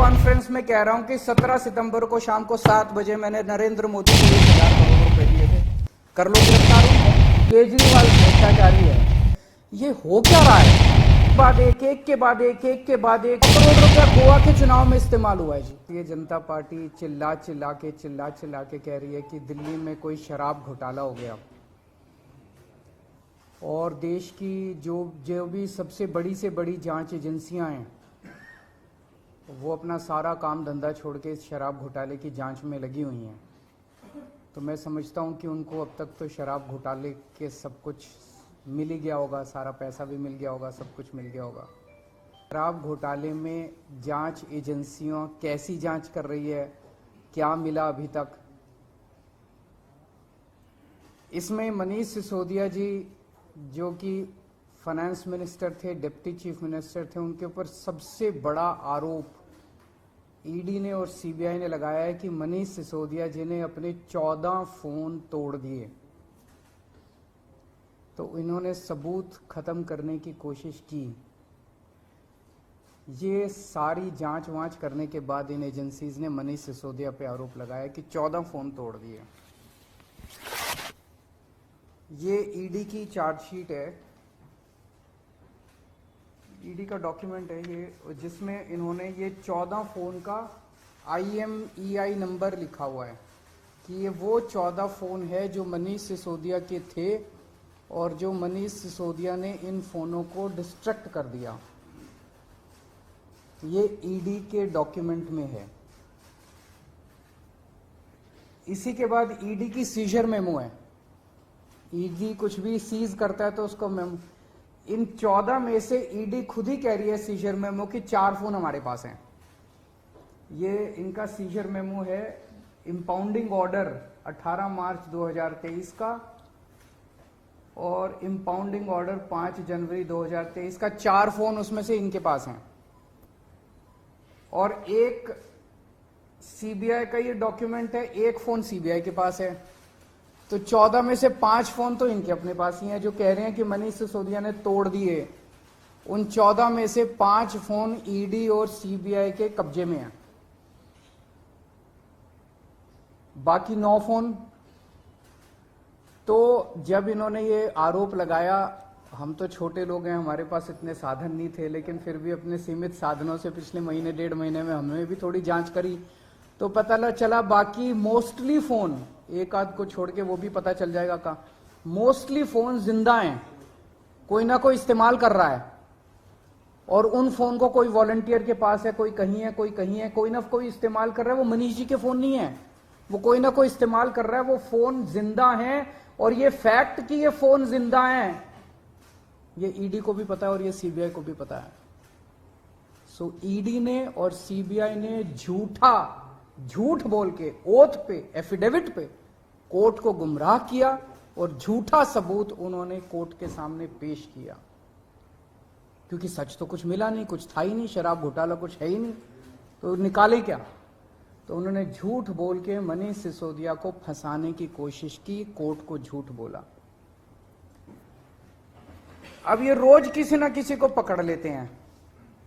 Conference में कह रहा हूं कि 17 सितंबर को शाम को 7 बजे मैंने नरेंद्र मोदी को 1,000 करोड़ रुपए दिए थे। कर लो गिरफ्तार उनको। केजरीवाल भ्रष्टाचारी है। ये हो क्या रहा है? बाद एक के बाद एक करोड़ रुपया गोवा के चुनाव में इस्तेमाल हुआ है जी। ये जनता पार्टी चिल्ला चिल्ला के कह रही है कि दिल्ली में कोई शराब घोटाला हो गया और देश की जो भी सबसे बड़ी से बड़ी जांच एजेंसियां हैं वो अपना सारा काम धंधा छोड़ के इस शराब घोटाले की जांच में लगी हुई हैं। तो मैं समझता हूं कि उनको अब तक तो शराब घोटाले के सब कुछ मिल ही गया होगा, सारा पैसा भी मिल गया होगा, सब कुछ मिल गया होगा। शराब घोटाले में जांच एजेंसियां कैसी जांच कर रही है, क्या मिला अभी तक? इसमें मनीष सिसोदिया जी जो कि फाइनेंस मिनिस्टर थे, डिप्टी चीफ मिनिस्टर थे, उनके ऊपर सबसे बड़ा आरोप ईडी ने और सीबीआई ने लगाया है कि मनीष सिसोदिया जी ने अपने 14 फोन तोड़ दिए। तो इन्होंने सबूत खत्म करने की कोशिश की। ये सारी जांच वांच करने के बाद इन एजेंसीज ने मनीष सिसोदिया पे आरोप लगाया कि 14 फोन तोड़ दिए। ये ईडी की चार्जशीट है, ईडी का डॉक्यूमेंट है ये, जिसमें इन्होंने ये 14 फोन का IMEI नंबर लिखा हुआ है कि ये वो 14 फोन है जो मनीष सिसोदिया के थे और जो मनीष सिसोदिया ने इन फोनों को डिस्ट्रक्ट कर दिया। ये ईडी के डॉक्यूमेंट में है। इसी के बाद ईडी की सीजर मेमो है। ईडी कुछ भी सीज करता है तो उसको मेमो, इन 14 में से ईडी खुद ही कह रही है सीजर मेमो कि 4 फोन हमारे पास हैं। ये इनका सीजर मेमो है, इंपाउंडिंग ऑर्डर 18 मार्च 2023 का और इंपाउंडिंग ऑर्डर 5 जनवरी 2023 का। 4 फोन उसमें से इनके पास हैं और एक सीबीआई का ये डॉक्यूमेंट है, एक फोन सीबीआई के पास है। तो 14 में से 5 फोन तो इनके अपने पास ही हैं जो कह रहे हैं कि मनीष सिसोदिया ने तोड़ दिए। उन 14 में से 5 फोन ईडी और सीबीआई के कब्जे में हैं, बाकी 9 फोन। तो जब इन्होंने ये आरोप लगाया, हम तो छोटे लोग हैं, हमारे पास इतने साधन नहीं थे, लेकिन फिर भी अपने सीमित साधनों से पिछले महीने 1.5 महीने में हमने भी थोड़ी जांच करी तो पता चला बाकी मोस्टली फोन, एक आध को छोड़ के वो भी पता चल जाएगा कहाँ, मोस्टली फोन जिंदा हैं, कोई ना कोई इस्तेमाल कर रहा है। और उन फोन को कोई वॉलंटियर के पास है, कोई कहीं है, कोई कहीं है, कोई ना कोई इस्तेमाल कर रहा है। वो मनीष जी के फोन नहीं है, वो कोई ना कोई इस्तेमाल कर रहा है। वो फोन जिंदा हैं और ये फैक्ट कि ये फोन जिंदा हैं ये ईडी को भी पता है और ये सीबीआई को भी पता है। सो ईडी ने और सीबीआई ने झूठ बोल के ओथ पे, एफिडेविट पे कोर्ट को गुमराह किया और झूठा सबूत उन्होंने कोर्ट के सामने पेश किया, क्योंकि सच तो कुछ मिला नहीं, कुछ था ही नहीं, शराब घोटाला कुछ है ही नहीं, तो निकाले क्या? तो उन्होंने झूठ बोल के मनीष सिसोदिया को फंसाने की कोशिश की, कोर्ट को झूठ बोला। अब ये रोज किसी ना किसी को पकड़ लेते हैं,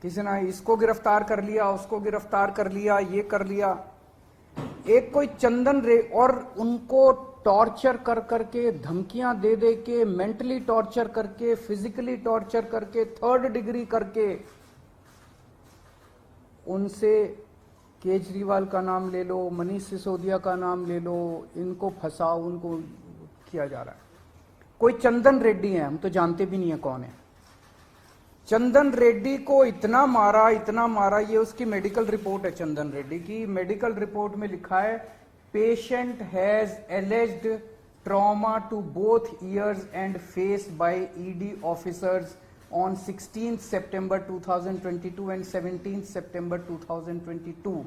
किसी ना इसको गिरफ्तार कर लिया, उसको गिरफ्तार कर लिया, ये कर लिया। एक कोई चंदन रे, और उनको टॉर्चर कर करके, धमकियां दे दे के, मेंटली टॉर्चर करके, फिजिकली टॉर्चर करके, 3rd डिग्री करके उनसे केजरीवाल का नाम ले लो, मनीष सिसोदिया का नाम ले लो, इनको फंसाओ, उनको किया जा रहा है। कोई चंदन रेड्डी है, हम तो जानते भी नहीं है कौन है। चंदन रेड्डी को इतना मारा, ये उसकी मेडिकल रिपोर्ट है। चंदन रेड्डी की मेडिकल रिपोर्ट में लिखा है, patient has alleged trauma to both ears and face by ED officers on 16 सितंबर 2022 एंड 17 सितंबर 2022।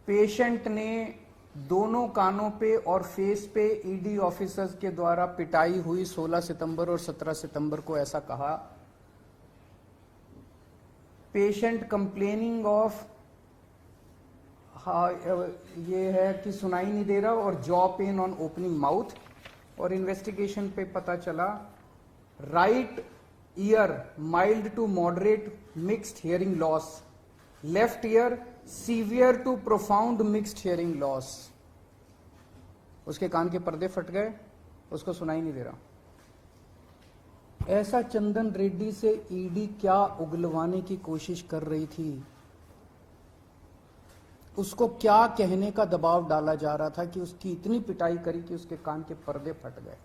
पेशेंट ने दोनों कानों पे और फेस पे ईडी ऑफिसर्स के द्वारा पिटाई हुई 16 सितंबर और 17 सितंबर को, ऐसा कहा। पेशेंट कंप्लेनिंग ऑफ, ये है कि सुनाई नहीं दे रहा, और jaw pain on opening mouth. और इन्वेस्टिगेशन पे पता चला right ear mild to moderate mixed hearing loss, left ear severe to profound mixed hearing loss. उसके कान के पर्दे फट गए, उसको सुनाई नहीं दे रहा। ऐसा चंदन रेड्डी से ईडी क्या उगलवाने की कोशिश कर रही थी, उसको क्या कहने का दबाव डाला जा रहा था कि उसकी इतनी पिटाई करी कि उसके कान के पर्दे फट गए।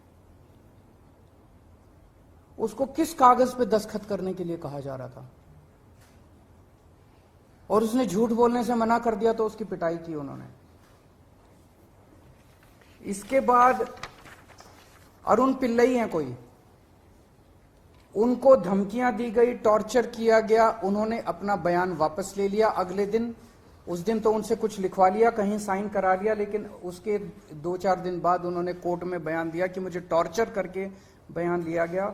उसको किस कागज पे दस्तखत करने के लिए कहा जा रहा था, और उसने झूठ बोलने से मना कर दिया तो उसकी पिटाई की उन्होंने। इसके बाद अरुण पिल्लई हैं कोई, उनको धमकियां दी गई, टॉर्चर किया गया, उन्होंने अपना बयान वापस ले लिया अगले दिन। उस दिन तो उनसे कुछ लिखवा लिया, कहीं साइन करा लिया, लेकिन उसके 2-4 दिन बाद उन्होंने कोर्ट में बयान दिया कि मुझे टॉर्चर करके बयान लिया गया।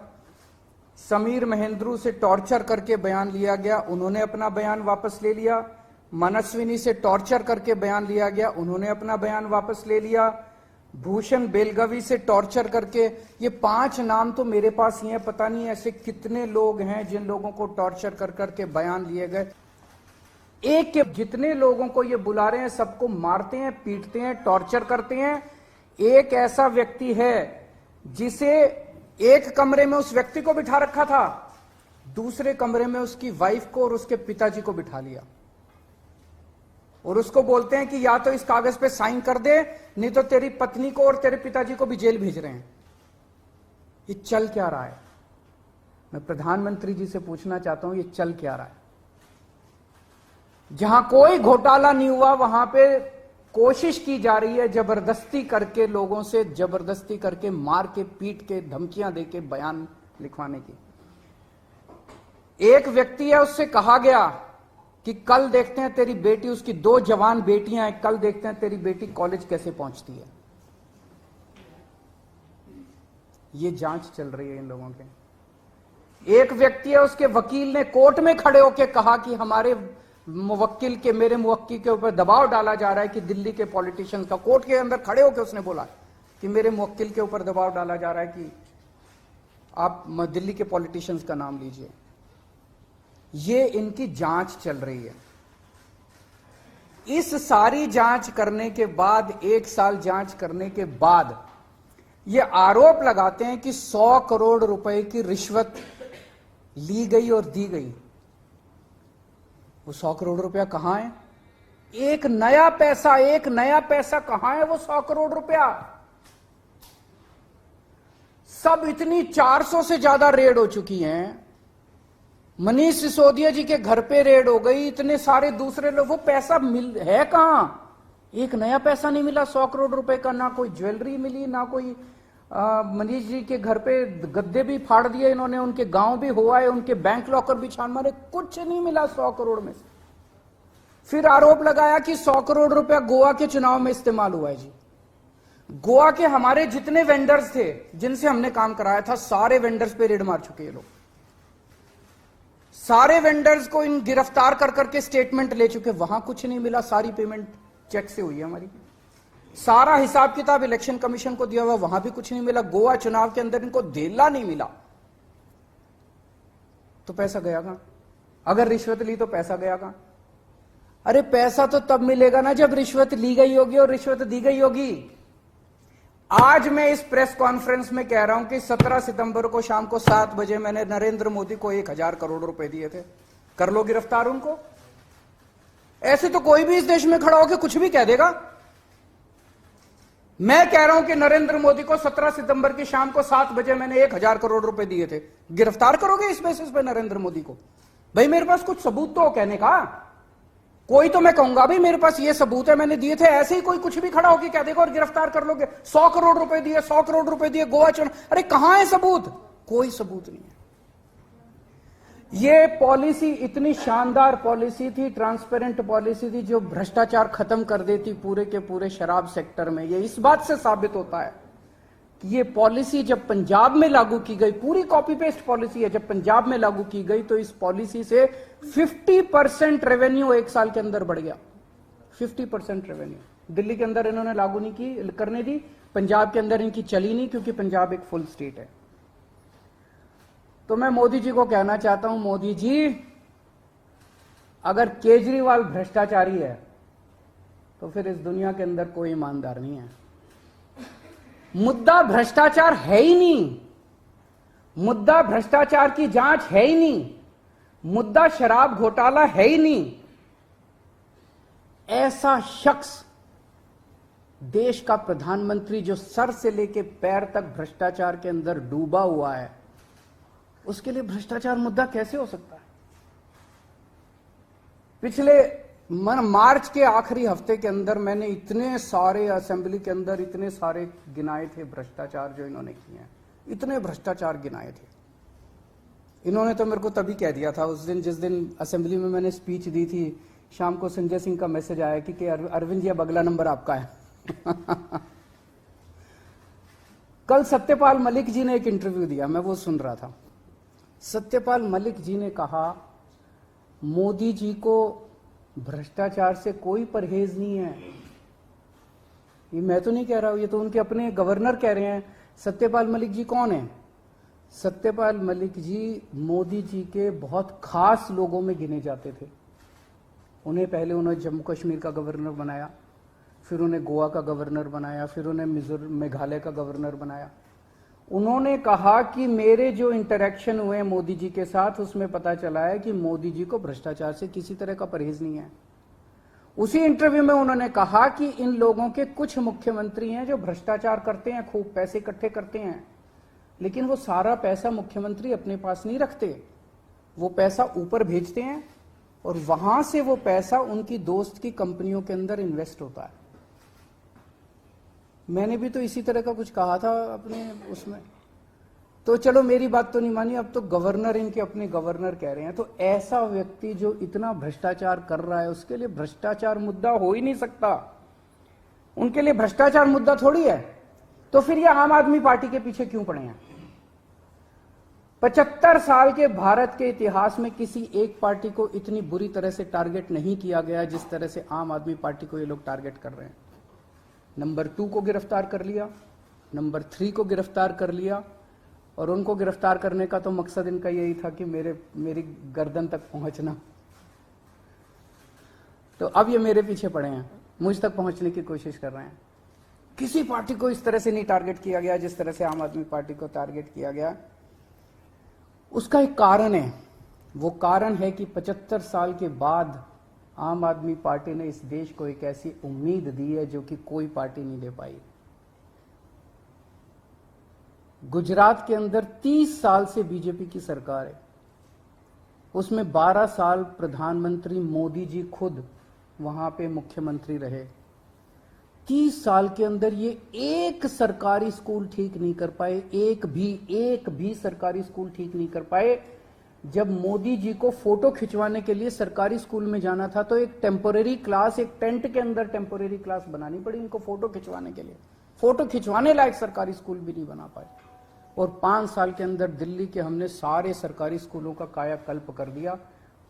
समीर महेंद्रू से टॉर्चर करके बयान लिया गया, उन्होंने अपना बयान वापस ले लिया। मनस्विनी से टॉर्चर करके बयान लिया गया, उन्होंने अपना बयान वापस ले लिया। भूषण बेलगवी से टॉर्चर करके, ये 5 नाम तो मेरे पास ही हैं, पता नहीं ऐसे कितने लोग हैं जिन लोगों को टॉर्चर कर करके बयान लिए गए। एक के जितने लोगों को ये बुला रहे हैं सबको मारते हैं, पीटते हैं, टॉर्चर करते हैं। एक ऐसा व्यक्ति है जिसे एक कमरे में उस व्यक्ति को बिठा रखा था, दूसरे कमरे में उसकी वाइफ को और उसके पिताजी को बिठा लिया, और उसको बोलते हैं कि या तो इस कागज पे साइन कर दे, नहीं तो तेरी पत्नी को और तेरे पिताजी को भी जेल भेज रहे हैं। ये चल क्या रहा है? मैं प्रधानमंत्री जी से पूछना चाहता हूं, ये चल क्या रहा है? जहां कोई घोटाला नहीं हुआ वहां पे कोशिश की जा रही है जबरदस्ती करके, लोगों से जबरदस्ती करके, मार के, पीट के, धमकियां देके बयान लिखवाने की। एक व्यक्ति है, उससे कहा गया कि कल देखते हैं तेरी बेटी, उसकी 2 जवान बेटियां हैं, कल देखते हैं तेरी बेटी कॉलेज कैसे पहुंचती है। ये जांच चल रही है इन लोगों के। एक व्यक्ति है, उसके वकील ने कोर्ट में खड़े होकर कहा कि हमारे मुवक्किल के, मेरे मुवक्किल के ऊपर दबाव डाला जा रहा है कि दिल्ली के पॉलिटिशियंस का, कोर्ट के अंदर खड़े होकर उसने बोला कि मेरे मुवक्किल के ऊपर दबाव डाला जा रहा है कि आप दिल्ली के पॉलिटिशियंस का नाम लीजिए। ये इनकी जांच चल रही है। इस सारी जांच करने के बाद, 1 साल जांच करने के बाद, ये आरोप लगाते हैं कि 100 करोड़ रुपए की रिश्वत ली गई और दी गई। वो 100 करोड़ रुपया कहां है? एक नया पैसा कहां है वो 100 करोड़ रुपया? सब इतनी 400 से ज्यादा रेड हो चुकी हैं। मनीष सिसोदिया जी के घर पे रेड हो गई, इतने सारे दूसरे लोग, वो पैसा मिल है कहां? एक नया पैसा नहीं मिला 100 करोड़ रुपए का, ना कोई ज्वेलरी मिली, ना कोई मनीष जी के घर पे गद्दे भी फाड़ दिए इन्होंने, उनके गांव भी हुआ है, उनके बैंक लॉकर भी छान मारे, कुछ नहीं मिला 100 करोड़ में से। फिर आरोप लगाया कि 100 करोड़ रुपया गोवा के चुनाव में इस्तेमाल हुआ है। जी, गोवा के हमारे जितने वेंडर्स थे जिनसे हमने काम कराया था, सारे वेंडर्स पे रेड मार चुके हैं लोग। सारे वेंडर्स को इन गिरफ्तार कर करके स्टेटमेंट ले चुके, वहां कुछ नहीं मिला, सारी पेमेंट चेक से हुई है हमारी। सारा हिसाब किताब इलेक्शन कमीशन को दिया हुआ, वहां भी कुछ नहीं मिला। गोवा चुनाव के अंदर इनको धेला नहीं मिला, तो पैसा गया कहां? अगर रिश्वत ली तो पैसा गया कहां? अरे पैसा तो तब मिलेगा ना जब रिश्वत ली गई होगी और रिश्वत दी गई होगी। आज मैं इस प्रेस कॉन्फ्रेंस में कह रहा हूं कि 17 सितंबर को शाम को 7 बजे मैंने नरेंद्र मोदी को 1000 करोड़ रुपए दिए थे। कर लो गिरफ्तार उनको। ऐसे तो कोई भी इस देश में खड़ा होकर कुछ भी कह देगा। मैं कह रहा हूं कि नरेंद्र मोदी को 17 सितंबर की शाम को 7 बजे मैंने 1000 करोड़ रुपए दिए थे। गिरफ्तार करोगे इस बेसिस पे नरेंद्र मोदी को? भाई मेरे पास कुछ सबूत तो हो कहने का। कोई तो मैं कहूंगा भाई मेरे पास ये सबूत है, मैंने दिए थे। ऐसे ही कोई कुछ भी खड़ा होकर कह देगा और गिरफ्तार कर लोगे। 100 करोड़ रुपए दिए, 100 करोड़ रुपए दिए गोवा चुनाव। अरे कहां है सबूत? कोई सबूत नहीं है। ये पॉलिसी इतनी शानदार पॉलिसी थी, ट्रांसपेरेंट पॉलिसी थी, जो भ्रष्टाचार खत्म कर देती पूरे के पूरे शराब सेक्टर में। ये इस बात से साबित होता है कि ये पॉलिसी जब पंजाब में लागू की गई, पूरी कॉपी पेस्ट पॉलिसी है, जब पंजाब में लागू की गई तो इस पॉलिसी से 50% रेवेन्यू 1 साल के अंदर बढ़ गया। 50% रेवेन्यू दिल्ली के अंदर इन्होंने लागू नहीं की, करने दी। पंजाब के अंदर इनकी चली नहीं, क्योंकि पंजाब एक फुल स्टेट है। तो मैं मोदी जी को कहना चाहता हूं, मोदी जी अगर केजरीवाल भ्रष्टाचारी है तो फिर इस दुनिया के अंदर कोई ईमानदार नहीं है। मुद्दा भ्रष्टाचार है ही नहीं, मुद्दा भ्रष्टाचार की जांच है ही नहीं, मुद्दा शराब घोटाला है ही नहीं। ऐसा शख्स देश का प्रधानमंत्री जो सर से लेकर पैर तक भ्रष्टाचार के अंदर डूबा हुआ है, उसके लिए भ्रष्टाचार मुद्दा कैसे हो सकता है? पिछले मार्च के आखिरी हफ्ते के अंदर मैंने इतने सारे असेंबली के अंदर इतने सारे गिनाए थे भ्रष्टाचार जो इन्होंने किए हैं, इतने भ्रष्टाचार गिनाए थे। इन्होंने तो मेरे को तभी कह दिया था उस दिन, जिस दिन असेंबली में मैंने स्पीच दी थी, शाम को संजय सिंह का मैसेज आया कि अरविंद जी अब अगला नंबर आपका है। कल सत्यपाल मलिक जी ने एक इंटरव्यू दिया, मैं वो सुन रहा था। सत्यपाल मलिक जी ने कहा मोदी जी को भ्रष्टाचार से कोई परहेज नहीं है। ये मैं तो नहीं कह रहा हूं, ये तो उनके अपने गवर्नर कह रहे हैं। सत्यपाल मलिक जी कौन है? सत्यपाल मलिक जी मोदी जी के बहुत खास लोगों में गिने जाते थे। उन्हें पहले उन्होंने जम्मू कश्मीर का गवर्नर बनाया, फिर उन्हें गोवा का गवर्नर बनाया, फिर उन्हें मेघालय का गवर्नर बनाया। उन्होंने कहा कि मेरे जो इंटरेक्शन हुए मोदी जी के साथ, उसमें पता चला है कि मोदी जी को भ्रष्टाचार से किसी तरह का परहेज नहीं है। उसी इंटरव्यू में उन्होंने कहा कि इन लोगों के कुछ मुख्यमंत्री हैं जो भ्रष्टाचार करते हैं, खूब पैसे इकट्ठे करते हैं, लेकिन वो सारा पैसा मुख्यमंत्री अपने पास नहीं रखते, वो पैसा ऊपर भेजते हैं और वहां से वो पैसा उनकी दोस्त की कंपनियों के अंदर इन्वेस्ट होता है। मैंने भी तो इसी तरह का कुछ कहा था अपने उसमें। तो चलो मेरी बात तो नहीं मानी, अब तो गवर्नर इनके अपने गवर्नर कह रहे हैं। तो ऐसा व्यक्ति जो इतना भ्रष्टाचार कर रहा है, उसके लिए भ्रष्टाचार मुद्दा हो ही नहीं सकता। उनके लिए भ्रष्टाचार मुद्दा थोड़ी है। तो फिर ये आम आदमी पार्टी के पीछे क्यों पड़े हैं? 75 साल के भारत के इतिहास में किसी एक पार्टी को इतनी बुरी तरह से टारगेट नहीं किया गया जिस तरह से आम आदमी पार्टी को ये लोग टारगेट कर रहे हैं। नंबर 2 को गिरफ्तार कर लिया, नंबर 3 को गिरफ्तार कर लिया, और उनको गिरफ्तार करने का तो मकसद इनका यही था कि मेरी गर्दन तक पहुंचना। तो अब ये मेरे पीछे पड़े हैं, मुझ तक पहुंचने की कोशिश कर रहे हैं। किसी पार्टी को इस तरह से नहीं टारगेट किया गया जिस तरह से आम आदमी पार्टी को टारगेट किया गया। उसका एक कारण है, वो कारण है कि 75 साल के बाद आम आदमी पार्टी ने इस देश को एक ऐसी उम्मीद दी है जो कि कोई पार्टी नहीं दे पाई। गुजरात के अंदर 30 साल से बीजेपी की सरकार है, उसमें 12 साल प्रधानमंत्री मोदी जी खुद वहां पे मुख्यमंत्री रहे। 30 साल के अंदर ये एक सरकारी स्कूल ठीक नहीं कर पाए, एक भी सरकारी स्कूल ठीक नहीं कर पाए। जब मोदी जी को फोटो खिंचवाने के लिए सरकारी स्कूल में जाना था तो एक टेम्पोरेरी क्लास, एक टेंट के अंदर टेम्पोरेरी क्लास बनानी पड़ी इनको फोटो खिंचवाने के लिए। फोटो खिंचवाने लायक सरकारी स्कूल भी नहीं बना पाए। और 5 साल के अंदर दिल्ली के हमने सारे सरकारी स्कूलों का कायाकल्प कर दिया।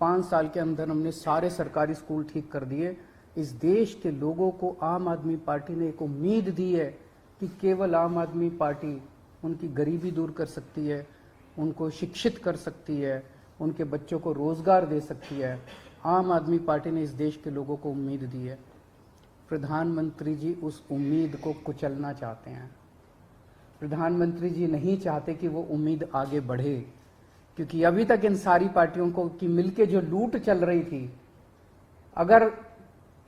5 साल के अंदर हमने सारे सरकारी स्कूल ठीक कर दिए। इस देश के लोगों को आम आदमी पार्टी ने एक उम्मीद दी है कि केवल आम आदमी पार्टी उनकी गरीबी दूर कर सकती है, उनको शिक्षित कर सकती है, उनके बच्चों को रोजगार दे सकती है। आम आदमी पार्टी ने इस देश के लोगों को उम्मीद दी है। प्रधानमंत्री जी उस उम्मीद को कुचलना चाहते हैं। प्रधानमंत्री जी नहीं चाहते कि वो उम्मीद आगे बढ़े, क्योंकि अभी तक इन सारी पार्टियों को की मिलके जो लूट चल रही थी, अगर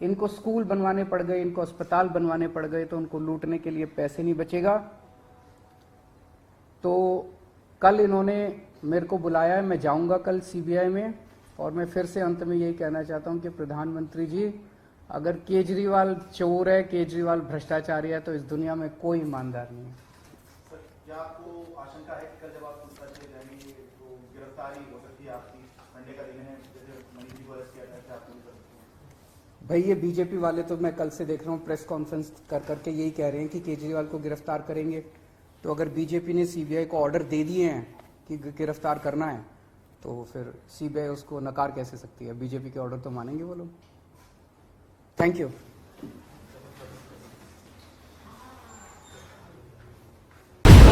इनको स्कूल बनवाने पड़ गए, इनको अस्पताल बनवाने पड़ गए, तो उनको लूटने के लिए पैसे नहीं बचेगा। तो कल इन्होंने मेरे को बुलाया है, मैं जाऊंगा कल सीबीआई में, और मैं फिर से अंत में यही कहना चाहता हूं कि प्रधानमंत्री जी, अगर केजरीवाल चोर है, केजरीवाल भ्रष्टाचारी है, तो इस दुनिया में कोई ईमानदार नहीं है। सर, क्या आपको आशंका है कि कल जब आप पूछताछ के जाएंगे तो गिरफ्तारी हो सकती है आपकी? संडे का दिन है, जैसे मनीष जी को अरेस्ट किया था, क्या आप कर सकते हैं? भाई ये बीजेपी वाले तो मैं कल से देख रहा हूँ प्रेस कॉन्फ्रेंस कर करके यही कह रहे हैं कि केजरीवाल को गिरफ्तार करेंगे। तो अगर बीजेपी ने सीबीआई को ऑर्डर दे दिए हैं कि गिरफ्तार करना है, तो फिर सीबीआई उसको नकार कैसे सकती है? बीजेपी के ऑर्डर तो मानेंगे वो लोग। Thank you.